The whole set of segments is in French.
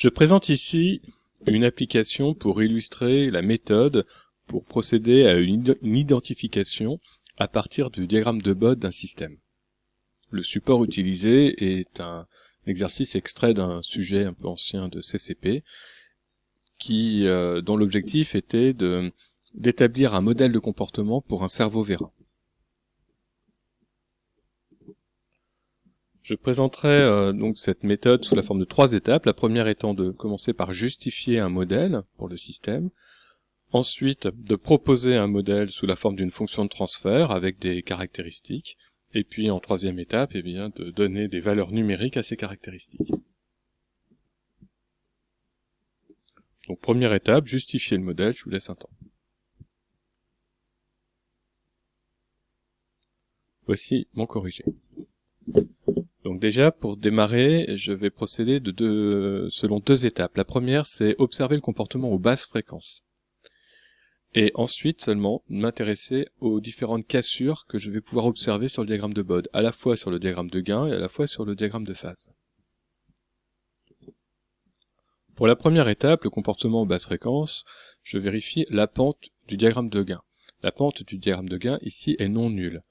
Je présente ici une application pour illustrer la méthode pour procéder à une identification à partir du diagramme de Bode d'un système. Le support utilisé est un exercice extrait d'un sujet un peu ancien de CCP dont l'objectif était d'établir un modèle de comportement pour un cerveau vérin. Je présenterai donc cette méthode sous la forme de 3 étapes. La première étant de commencer par justifier un modèle pour le système, ensuite de proposer un modèle sous la forme d'une fonction de transfert avec des caractéristiques, et puis en troisième étape, de donner des valeurs numériques à ces caractéristiques. Donc première étape, justifier le modèle, je vous laisse un temps. Voici mon corrigé. Donc déjà, pour démarrer, je vais procéder selon 2 étapes. La première, c'est observer le comportement aux basses fréquences. Et ensuite seulement m'intéresser aux différentes cassures que je vais pouvoir observer sur le diagramme de Bode, à la fois sur le diagramme de gain et à la fois sur le diagramme de phase. Pour la première étape, le comportement aux basses fréquences, je vérifie la pente du diagramme de gain. La pente du diagramme de gain ici est non nulle.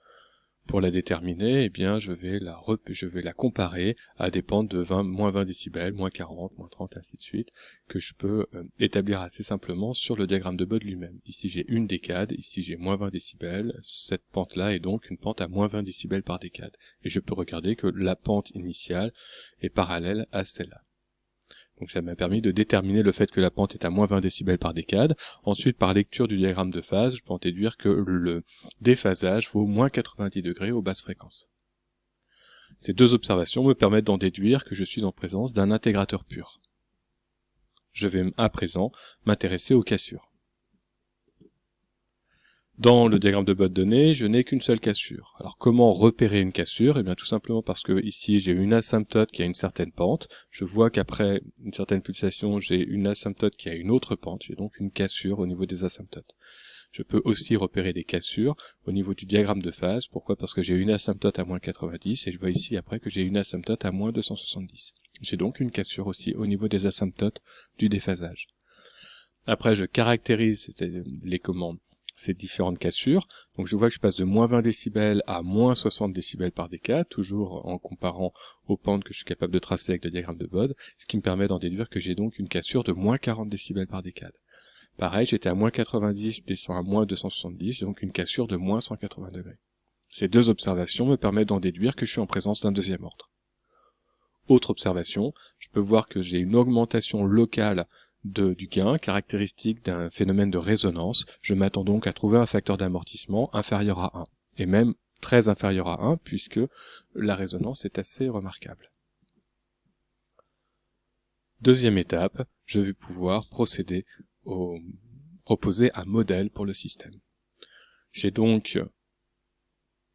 Pour la déterminer, je vais la comparer à des pentes de moins 20 décibels, moins 40, moins 30, ainsi de suite, que je peux établir assez simplement sur le diagramme de Bode lui-même. Ici j'ai une décade, ici j'ai moins 20 décibels, cette pente-là est donc une pente à moins 20 décibels par décade. Et je peux regarder que la pente initiale est parallèle à celle-là. Donc ça m'a permis de déterminer le fait que la pente est à moins 20 décibels par décade. Ensuite, par lecture du diagramme de phase, je peux en déduire que le déphasage vaut moins 90 degrés aux basses fréquences. Ces 2 observations me permettent d'en déduire que je suis en présence d'un intégrateur pur. Je vais à présent m'intéresser aux cassures. Dans le diagramme de Bode donné, je n'ai qu'une seule cassure. Alors comment repérer une cassure ? Eh bien tout simplement parce que ici j'ai une asymptote qui a une certaine pente. Je vois qu'après une certaine pulsation, j'ai une asymptote qui a une autre pente. J'ai donc une cassure au niveau des asymptotes. Je peux aussi repérer des cassures au niveau du diagramme de phase. Pourquoi ? Parce que j'ai une asymptote à moins 90 et je vois ici après que j'ai une asymptote à moins 270. J'ai donc une cassure aussi au niveau des asymptotes du déphasage. Après je caractérise ces différentes cassures. Donc je vois que je passe de moins 20 décibels à moins 60 décibels par décade, toujours en comparant aux pentes que je suis capable de tracer avec le diagramme de Bode, ce qui me permet d'en déduire que j'ai donc une cassure de moins 40 décibels par décade. Pareil, j'étais à moins 90, je descends à moins 270, j'ai donc une cassure de moins 180 degrés. Ces 2 observations me permettent d'en déduire que je suis en présence d'un deuxième ordre. Autre observation, je peux voir que j'ai une augmentation locale du gain, caractéristique d'un phénomène de résonance. Je m'attends donc à trouver un facteur d'amortissement inférieur à 1, et même très inférieur à 1, puisque la résonance est assez remarquable. Deuxième étape, je vais pouvoir proposer un modèle pour le système. J'ai donc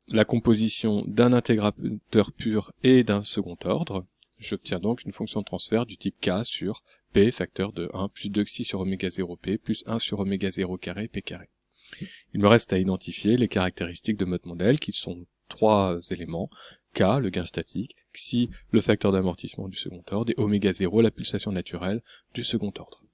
la composition d'un intégrateur pur et d'un second ordre. J'obtiens donc une fonction de transfert du type K sur P, facteur de 1, plus 2xi sur oméga 0 P, plus 1 sur oméga 0 carré P carré. Il me reste à identifier les caractéristiques de notre modèle, qui sont 3 éléments, K, le gain statique, xi, le facteur d'amortissement du second ordre, et oméga 0, la pulsation naturelle du second ordre.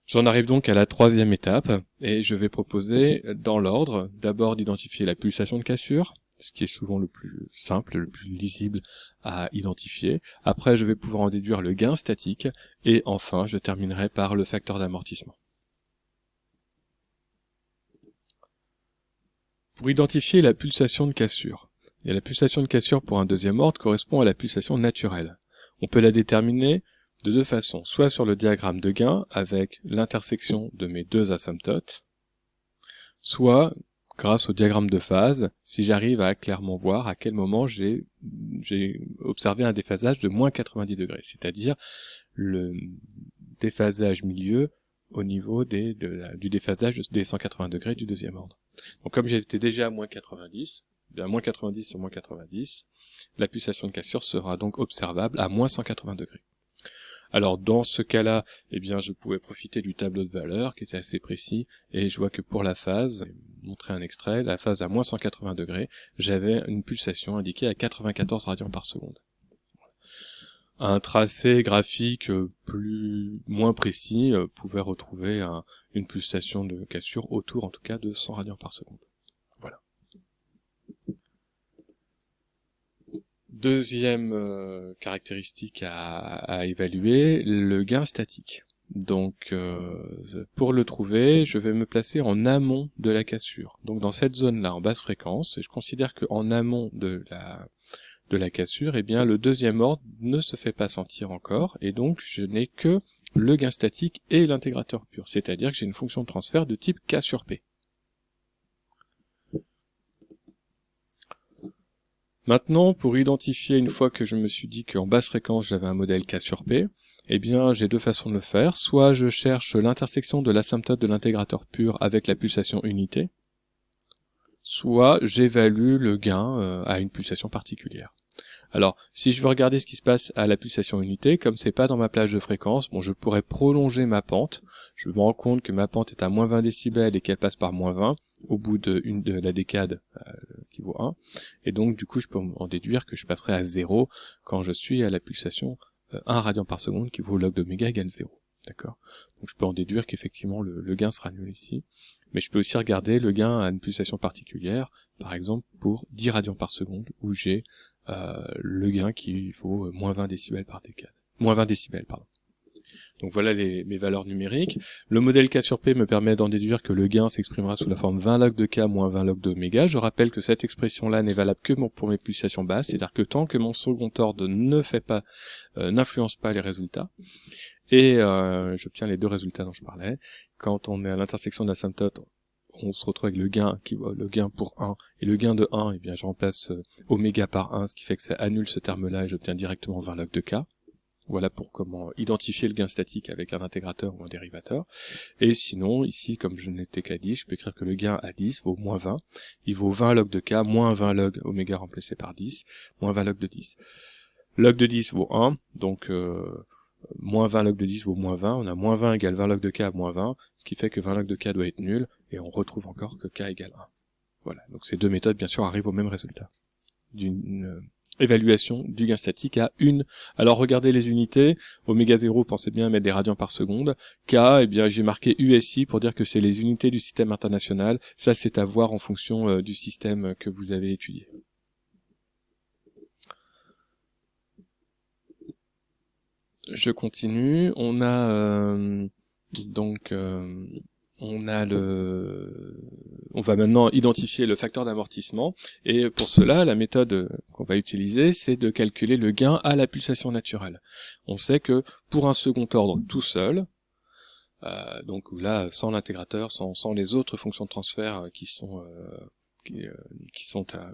J'en arrive donc à la 3e étape, et je vais proposer, dans l'ordre, d'abord d'identifier la pulsation de cassure, ce qui est souvent le plus simple, le plus lisible à identifier. Après, je vais pouvoir en déduire le gain statique, et enfin, je terminerai par le facteur d'amortissement. Pour identifier la pulsation de cassure, et la pulsation de cassure pour un deuxième ordre correspond à la pulsation naturelle. On peut la déterminer de 2 façons, soit sur le diagramme de gain avec l'intersection de mes 2 asymptotes, soit grâce au diagramme de phase, si j'arrive à clairement voir à quel moment j'ai observé un déphasage de moins 90 degrés, c'est-à-dire le déphasage milieu au niveau du déphasage des 180 degrés du deuxième ordre. Donc comme j'étais déjà à moins 90, à moins 90 sur moins 90, la pulsation de cassure sera donc observable à moins 180 degrés. Alors dans ce cas-là, je pouvais profiter du tableau de valeurs qui était assez précis, et je vois que pour la phase, je vais montrer un extrait, la phase à moins 180 degrés, j'avais une pulsation indiquée à 94 radians par seconde. un tracé graphique moins précis pouvait retrouver une pulsation de cassure autour, en tout cas, de 100 radians par seconde. Voilà. Deuxième caractéristique à évaluer, le gain statique. Donc, pour le trouver, je vais me placer en amont de la cassure. Donc, dans cette zone-là, en basse fréquence, et je considère qu'en amont de la cassure, eh bien, le deuxième ordre ne se fait pas sentir encore, et donc, je n'ai que le gain statique et l'intégrateur pur. C'est-à-dire que j'ai une fonction de transfert de type K sur P. Maintenant, pour identifier, une fois que je me suis dit qu'en basse fréquence, j'avais un modèle K sur P, eh bien, j'ai deux façons de le faire. Soit je cherche l'intersection de l'asymptote de l'intégrateur pur avec la pulsation unité, soit j'évalue le gain à une pulsation particulière. Alors, si je veux regarder ce qui se passe à la pulsation unité, comme c'est pas dans ma plage de fréquence, bon, je pourrais prolonger ma pente. Je me rends compte que ma pente est à moins 20 décibels et qu'elle passe par moins 20 au bout de la décade qui vaut 1. Et donc, du coup, je peux en déduire que je passerai à 0 quand je suis à la pulsation 1 radian par seconde qui vaut log d'oméga égale 0. D'accord? Donc, je peux en déduire qu'effectivement, le gain sera nul ici. Mais je peux aussi regarder le gain à une pulsation particulière, par exemple pour 10 radians par seconde, où j'ai le gain qui vaut moins 20 décibels par décade. Moins 20 décibels, pardon. Donc voilà mes valeurs numériques. Le modèle K sur P me permet d'en déduire que le gain s'exprimera sous la forme 20 log de K moins 20 log d'oméga. Je rappelle que cette expression-là n'est valable que pour mes pulsations basses, c'est-à-dire que tant que mon second ordre n'influence pas les résultats, et j'obtiens les deux résultats dont je parlais. Quand on est à l'intersection de l'asymptote, on se retrouve avec le gain pour 1, et le gain de 1, eh bien, je remplace oméga par 1, ce qui fait que ça annule ce terme-là, et j'obtiens directement 20 log de K. Voilà pour comment identifier le gain statique avec un intégrateur ou un dérivateur. Et sinon, ici, comme je n'étais qu'à 10, je peux écrire que le gain à 10 vaut moins 20. Il vaut 20 log de K, moins 20 log oméga remplacé par 10, moins 20 log de 10. Log de 10 vaut 1, donc moins 20 log de 10 vaut moins 20, on a moins 20 égale 20 log de K à moins 20, ce qui fait que 20 log de K doit être nul, et on retrouve encore que K égale 1. Voilà, donc ces deux méthodes, bien sûr, arrivent au même résultat. D'une évaluation du gain statique à une. Alors regardez les unités, oméga 0, pensez bien à mettre des radians par seconde. K, eh bien j'ai marqué USI pour dire que c'est les unités du système international, ça c'est à voir en fonction du système que vous avez étudié. Je continue. On va maintenant identifier le facteur d'amortissement, et pour cela, la méthode qu'on va utiliser, c'est de calculer le gain à la pulsation naturelle. On sait que pour un second ordre tout seul, donc là, sans l'intégrateur, sans les autres fonctions de transfert qui sont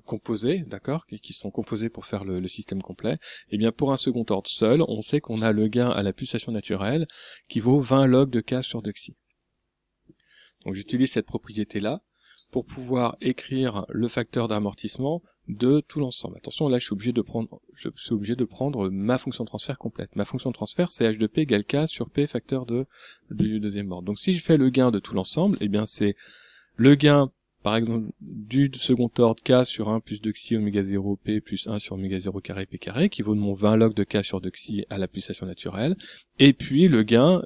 composées, d'accord, qui sont composées pour faire le système complet, et bien pour un second ordre seul, on sait qu'on a le gain à la pulsation naturelle qui vaut 20 log de K sur 2xi. Donc j'utilise cette propriété-là pour pouvoir écrire le facteur d'amortissement de tout l'ensemble. Attention, là je suis obligé de prendre ma fonction de transfert complète. Ma fonction de transfert, c'est h de p égale K sur P facteur du deuxième ordre. Donc si je fais le gain de tout l'ensemble, eh bien c'est le gain, par exemple, du second ordre K sur 1 plus 2xi oméga 0 P plus 1 sur oméga 0 carré P carré, qui vaut de mon 20 log de K sur 2xi à la pulsation naturelle, et puis le gain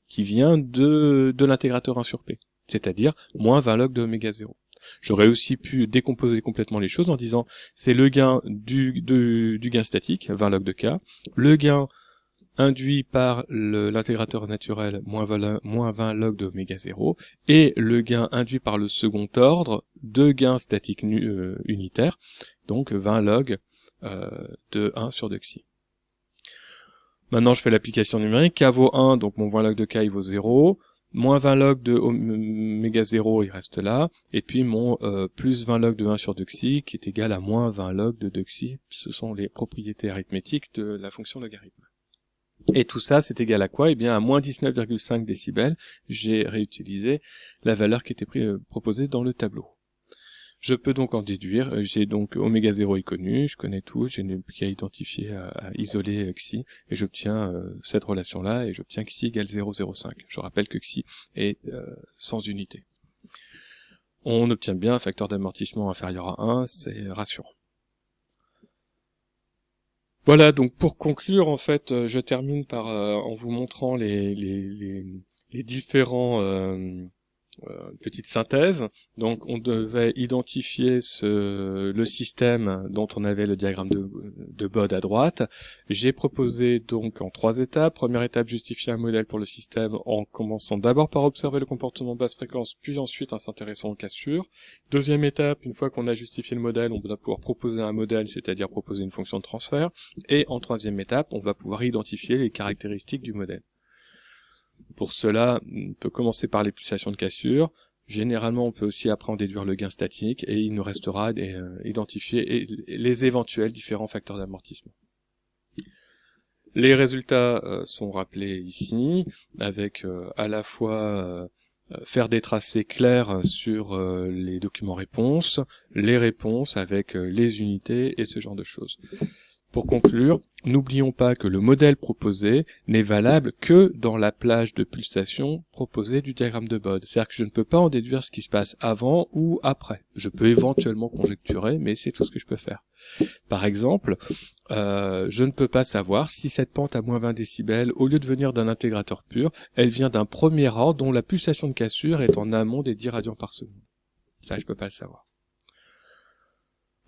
qui vient de l'intégrateur 1 sur P, c'est-à-dire moins 20 log de oméga 0. J'aurais aussi pu décomposer complètement les choses en disant c'est le gain du gain statique, 20 log de K, le gain induit par l'intégrateur naturel, moins 20 log de oméga 0, et le gain induit par le second ordre de gain statique unitaire, donc 20 log de 1 sur 2xi. Maintenant je fais l'application numérique, K vaut 1, donc mon 20 log de K il vaut 0, moins 20 log de oméga 0 il reste là, et puis mon plus 20 log de 1 sur 2xi qui est égal à moins 20 log de 2xi, ce sont les propriétés arithmétiques de la fonction logarithme. Et tout ça, c'est égal à quoi? Eh bien, à moins 19,5 décibels, j'ai réutilisé la valeur qui était proposée dans le tableau. Je peux donc en déduire, j'ai donc oméga 0 est connu, je connais tout, j'ai n'ai plus qu'à identifier, à isoler xi, et j'obtiens cette relation-là, et j'obtiens xi égale 0,05. Je rappelle que xi est sans unité. On obtient bien un facteur d'amortissement inférieur à 1, c'est rassurant. Voilà, donc pour conclure, en fait, je termine par en vous montrant les différents petite synthèse. Donc, on devait identifier le système dont on avait le diagramme de Bode à droite. J'ai proposé donc en 3 étapes. Première étape, justifier un modèle pour le système en commençant d'abord par observer le comportement basse fréquence, puis ensuite en s'intéressant aux cassures. Deuxième étape, une fois qu'on a justifié le modèle, on va pouvoir proposer un modèle, c'est-à-dire proposer une fonction de transfert. Et en troisième étape, on va pouvoir identifier les caractéristiques du modèle. Pour cela, on peut commencer par les pulsations de cassure. Généralement, on peut aussi après en déduire le gain statique et il nous restera identifier les éventuels différents facteurs d'amortissement. Les résultats sont rappelés ici, avec à la fois faire des tracés clairs sur les documents réponses, les réponses avec les unités et ce genre de choses. Pour conclure, n'oublions pas que le modèle proposé n'est valable que dans la plage de pulsation proposée du diagramme de Bode. C'est-à-dire que je ne peux pas en déduire ce qui se passe avant ou après. Je peux éventuellement conjecturer, mais c'est tout ce que je peux faire. Par exemple, je ne peux pas savoir si cette pente à moins 20 décibels, au lieu de venir d'un intégrateur pur, elle vient d'un premier ordre dont la pulsation de cassure est en amont des 10 radians par seconde. Ça, je peux pas le savoir.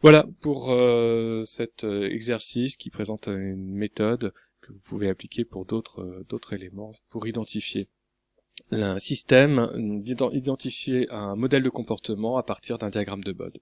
Voilà pour cet exercice qui présente une méthode que vous pouvez appliquer pour d'autres éléments pour identifier un système, identifier un modèle de comportement à partir d'un diagramme de Bode.